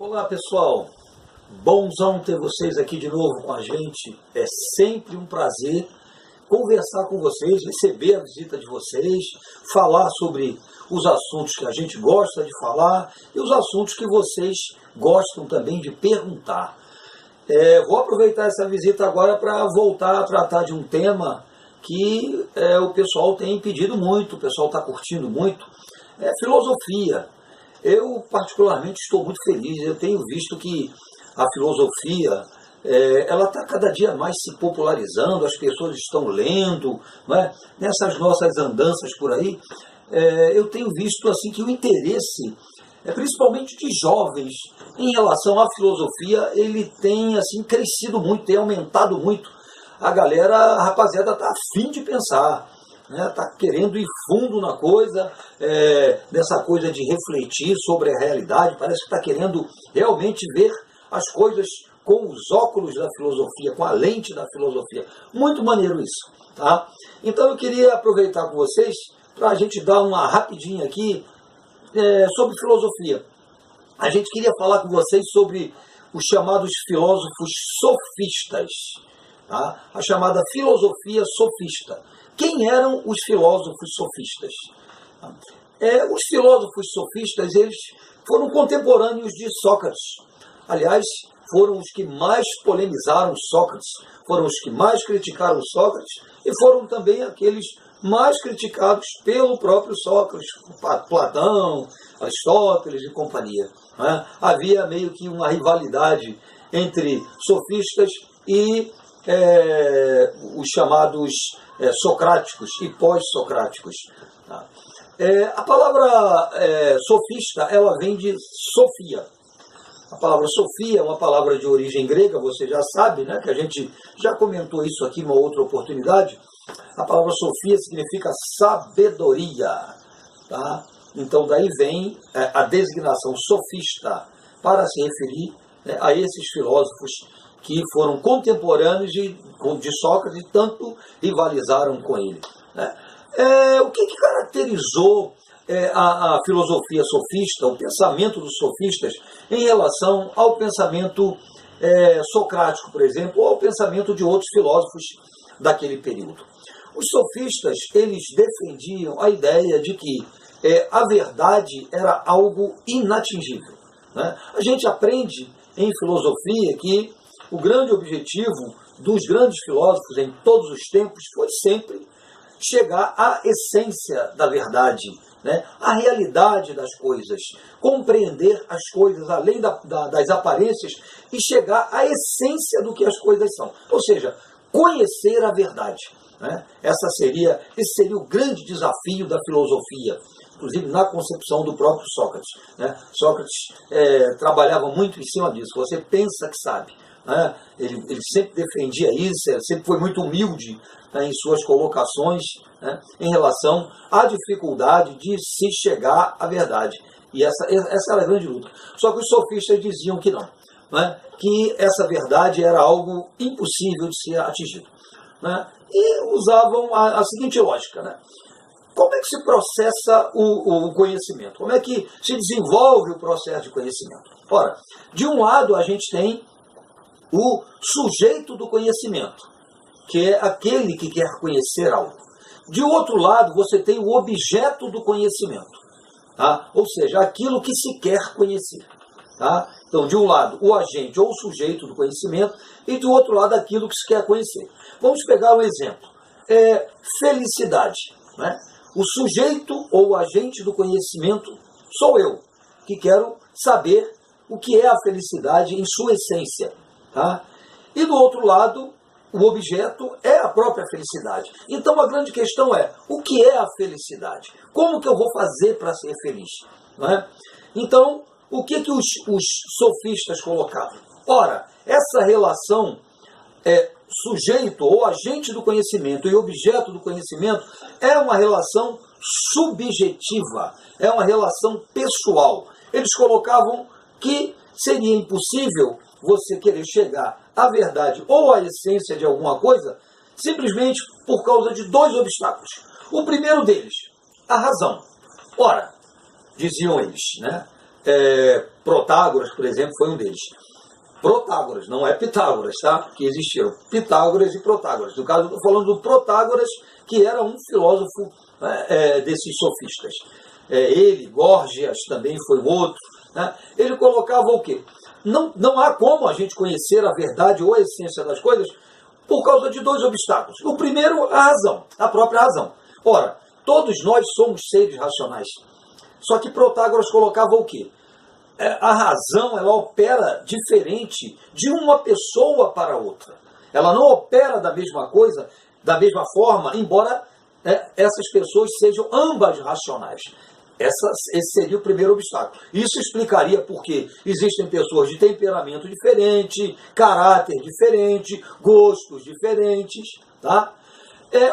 Olá pessoal, bonzão ter vocês aqui de novo com a gente. É sempre um prazer conversar com vocês, receber a visita de vocês, falar sobre os assuntos que a gente gosta de falar e os assuntos que vocês gostam também de perguntar. Vou aproveitar essa visita agora para voltar a tratar de um tema que o pessoal tem pedido muito, o pessoal está curtindo muito, é filosofia. Eu particularmente estou muito feliz, eu tenho visto que a filosofia ela está cada dia mais se popularizando, as pessoas estão lendo, né? Nessas nossas andanças por aí, eu tenho visto assim que o interesse, principalmente de jovens, em relação à filosofia, ele tem assim crescido muito, tem aumentado muito. A galera, a rapaziada está afim de pensar, está querendo ir fundo na coisa, nessa coisa de refletir sobre a realidade, parece que está querendo realmente ver as coisas com os óculos da filosofia, com a lente da filosofia. Muito maneiro isso, tá? Então eu queria aproveitar com vocês para a gente dar uma rapidinha aqui sobre filosofia. A gente queria falar com vocês sobre os chamados filósofos sofistas, tá? A chamada filosofia sofista. Quem eram os filósofos sofistas? Os filósofos sofistas, eles foram contemporâneos de Sócrates. Aliás, foram os que mais polemizaram Sócrates, foram os que mais criticaram Sócrates e foram também aqueles mais criticados pelo próprio Sócrates, Platão, Aristóteles e companhia. Havia meio que uma rivalidade entre sofistas e os chamados socráticos e pós-socráticos. A palavra sofista, ela vem de Sofia. A palavra Sofia é uma palavra de origem grega, você já sabe, né, que a gente já comentou isso aqui em uma outra oportunidade. A palavra Sofia significa sabedoria, tá? Então daí vem a designação sofista para se referir a esses filósofos que foram contemporâneos de Sócrates e tanto rivalizaram com ele. O que caracterizou a filosofia sofista, o pensamento dos sofistas, em relação ao pensamento socrático, por exemplo, ou ao pensamento de outros filósofos daquele período? Os sofistas, eles defendiam a ideia de que a verdade era algo inatingível, né? A gente aprende em filosofia que o grande objetivo dos grandes filósofos em todos os tempos foi sempre chegar à essência da verdade, né? A realidade das coisas, compreender as coisas além das aparências e chegar à essência do que as coisas são. Ou seja, conhecer a verdade, né? Esse seria o grande desafio da filosofia, inclusive na concepção do próprio Sócrates, né? Sócrates trabalhava muito em cima disso. Você pensa que sabe. Ele sempre defendia isso, sempre foi muito humilde, né, em suas colocações, né, em relação à dificuldade de se chegar à verdade. E essa era a grande luta. Só que os sofistas diziam que não, né, que essa verdade era algo impossível de ser atingido, né, e usavam a seguinte lógica, né? Como é que se processa o conhecimento? Como é que se desenvolve o processo de conhecimento? Ora, de um lado a gente tem o sujeito do conhecimento, que é aquele que quer conhecer algo. De outro lado, você tem o objeto do conhecimento, tá? Ou seja, aquilo que se quer conhecer. Tá? Então, de um lado, o agente ou o sujeito do conhecimento, e do outro lado, aquilo que se quer conhecer. Vamos pegar um exemplo. Felicidade, né? O sujeito ou o agente do conhecimento sou eu, que quero saber o que é a felicidade em sua essência. Tá? E do outro lado, o objeto é a própria felicidade. Então a grande questão é, o que é a felicidade? Como que eu vou fazer para ser feliz? Não é? Então, o que os sofistas colocavam? Ora, essa relação sujeito ou agente do conhecimento e objeto do conhecimento é uma relação subjetiva, é uma relação pessoal. Eles colocavam que seria impossível você querer chegar à verdade ou à essência de alguma coisa simplesmente por causa de dois obstáculos. O primeiro deles, a razão. Ora, diziam eles, né? Protágoras, por exemplo, foi um deles. Protágoras, não é Pitágoras, tá? Que existiram Pitágoras e Protágoras. No caso, eu estou falando do Protágoras, que era um filósofo desses sofistas. Ele, Górgias, também foi um outro. Né? Ele colocava o quê? Não há como a gente conhecer a verdade ou a essência das coisas por causa de dois obstáculos. O primeiro, a razão, a própria razão. Ora, todos nós somos seres racionais. Só que Protágoras colocava o quê? A razão, ela opera diferente de uma pessoa para outra. Ela não opera da mesma coisa, da mesma forma, embora essas pessoas sejam ambas racionais. Esse seria o primeiro obstáculo. Isso explicaria porque existem pessoas de temperamento diferente, caráter diferente, gostos diferentes. Tá?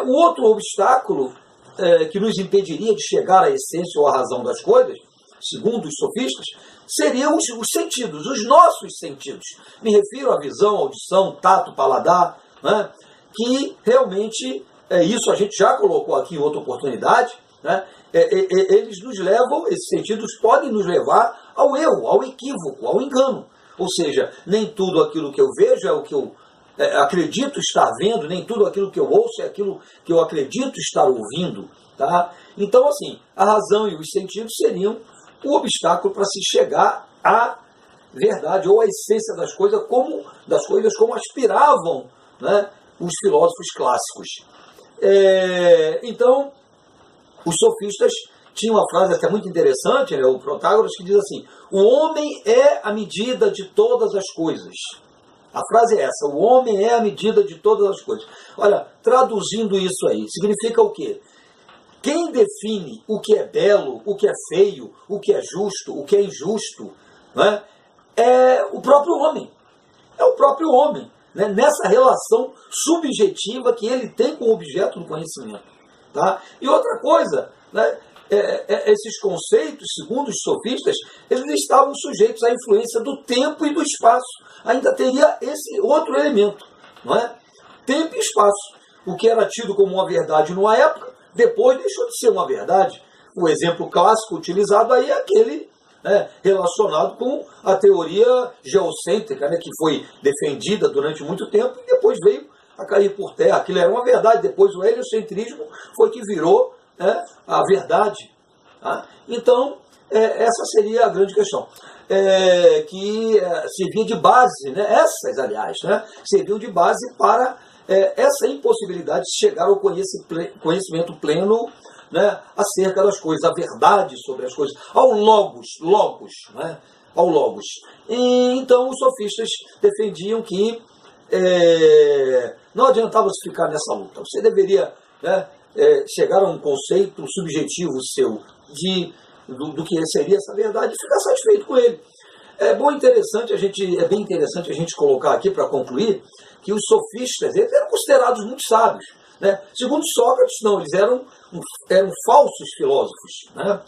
O outro obstáculo que nos impediria de chegar à essência ou à razão das coisas, segundo os sofistas, seriam os sentidos, os nossos sentidos. Me refiro à visão, audição, tato, paladar, né? Que realmente, isso a gente já colocou aqui em outra oportunidade, né? Eles nos levam, esses sentidos podem nos levar ao erro, ao equívoco, ao engano. Ou seja, nem tudo aquilo que eu vejo é o que eu acredito estar vendo, nem tudo aquilo que eu ouço é aquilo que eu acredito estar ouvindo. Tá? Então, assim, a razão e os sentidos seriam o obstáculo para se chegar à verdade ou à essência das coisas como aspiravam, né, os filósofos clássicos. Então, os sofistas tinham uma frase até muito interessante, né, o Protágoras, que diz assim: o homem é a medida de todas as coisas. A frase é essa: o homem é a medida de todas as coisas. Olha, traduzindo isso aí, significa o quê? Quem define o que é belo, o que é feio, o que é justo, o que é injusto, né, é o próprio homem. É o próprio homem, né, nessa relação subjetiva que ele tem com o objeto do conhecimento. Tá? E outra coisa, né, esses conceitos, segundo os sofistas, eles estavam sujeitos à influência do tempo e do espaço. Ainda teria esse outro elemento, não é? Tempo e espaço. O que era tido como uma verdade numa época, depois deixou de ser uma verdade. O exemplo clássico utilizado aí é aquele, né, relacionado com a teoria geocêntrica, né, que foi defendida durante muito tempo e depois veio a cair por terra. Aquilo era uma verdade, depois o heliocentrismo foi que virou, né, a verdade. Tá? Então, essa seria a grande questão. Que servia de base, né, essas, aliás, né, serviam de base para essa impossibilidade de chegar ao conhecimento pleno, né, acerca das coisas, a verdade sobre as coisas, ao logos, né, ao logos. E, então os sofistas defendiam que não adiantava se ficar nessa luta. Você deveria, né, chegar a um conceito subjetivo seu do que seria essa verdade e ficar satisfeito com ele. É bem interessante a gente colocar aqui, para concluir, que os sofistas eles eram considerados muito sábios. Né? Segundo Sócrates, não, eles eram falsos filósofos, né?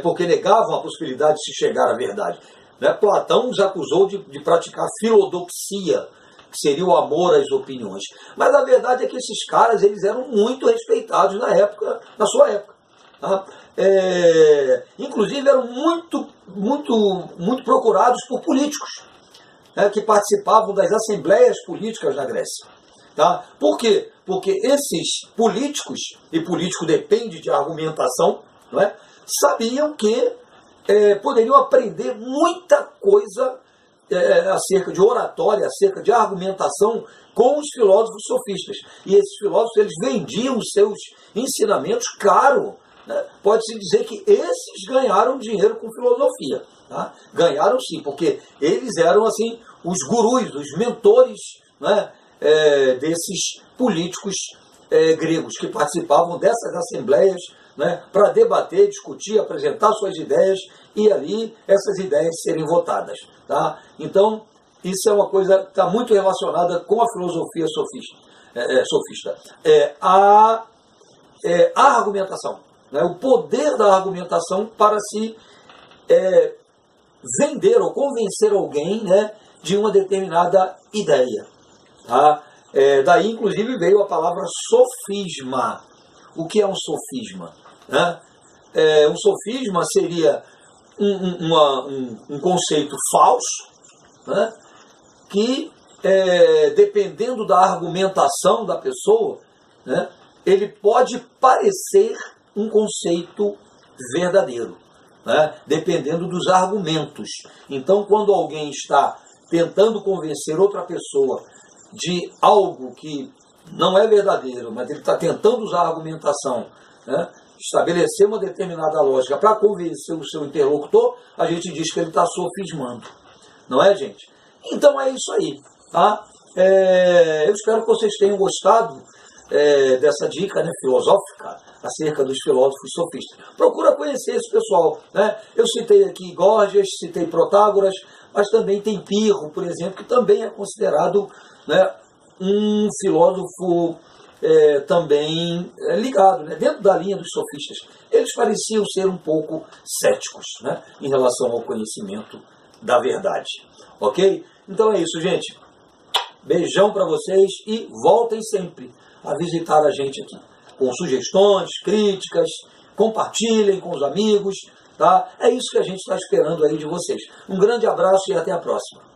Porque negavam a possibilidade de se chegar à verdade. Né? Platão os acusou de praticar filodoxia, que seria o amor às opiniões. Mas a verdade é que esses caras eles eram muito respeitados na sua época. Tá? Inclusive eram muito procurados por políticos, né, que participavam das assembleias políticas na Grécia. Tá? Por quê? Porque esses políticos, e político depende de argumentação, não é? Sabiam que poderiam aprender muita coisa acerca de oratória, acerca de argumentação com os filósofos sofistas. E esses filósofos eles vendiam os seus ensinamentos caro. Né? Pode-se dizer que esses ganharam dinheiro com filosofia. Tá? Ganharam sim, porque eles eram assim os gurus, os mentores, né, desses políticos gregos que participavam dessas assembleias, né, para debater, discutir, apresentar suas ideias e ali essas ideias serem votadas. Tá? Então, isso é uma coisa que está muito relacionada com a filosofia sofista. A argumentação, né, o poder da argumentação para se vender ou convencer alguém, né, de uma determinada ideia. Tá? Daí, inclusive, veio a palavra sofisma. O que é um sofisma? Né? Um sofisma seria um conceito falso, né, que, dependendo da argumentação da pessoa, né, ele pode parecer um conceito verdadeiro, né, dependendo dos argumentos. Então, quando alguém está tentando convencer outra pessoa de algo que não é verdadeiro, mas ele está tentando usar a argumentação, né, estabelecer uma determinada lógica para convencer o seu interlocutor, a gente diz que ele está sofismando. Não é, gente? Então é isso aí. Tá? Eu espero que vocês tenham gostado dessa dica, né, filosófica acerca dos filósofos sofistas. Procura conhecer esse pessoal. Né? Eu citei aqui Gorgias, citei Protágoras, mas também tem Pirro, por exemplo, que também é considerado, né, um filósofo também ligado, né, dentro da linha dos sofistas. Eles pareciam ser um pouco céticos, né, em relação ao conhecimento da verdade. Ok? Então é isso, gente. Beijão para vocês e voltem sempre a visitar a gente aqui, com sugestões, críticas, compartilhem com os amigos, tá? É isso que a gente está esperando aí de vocês. Um grande abraço e até a próxima.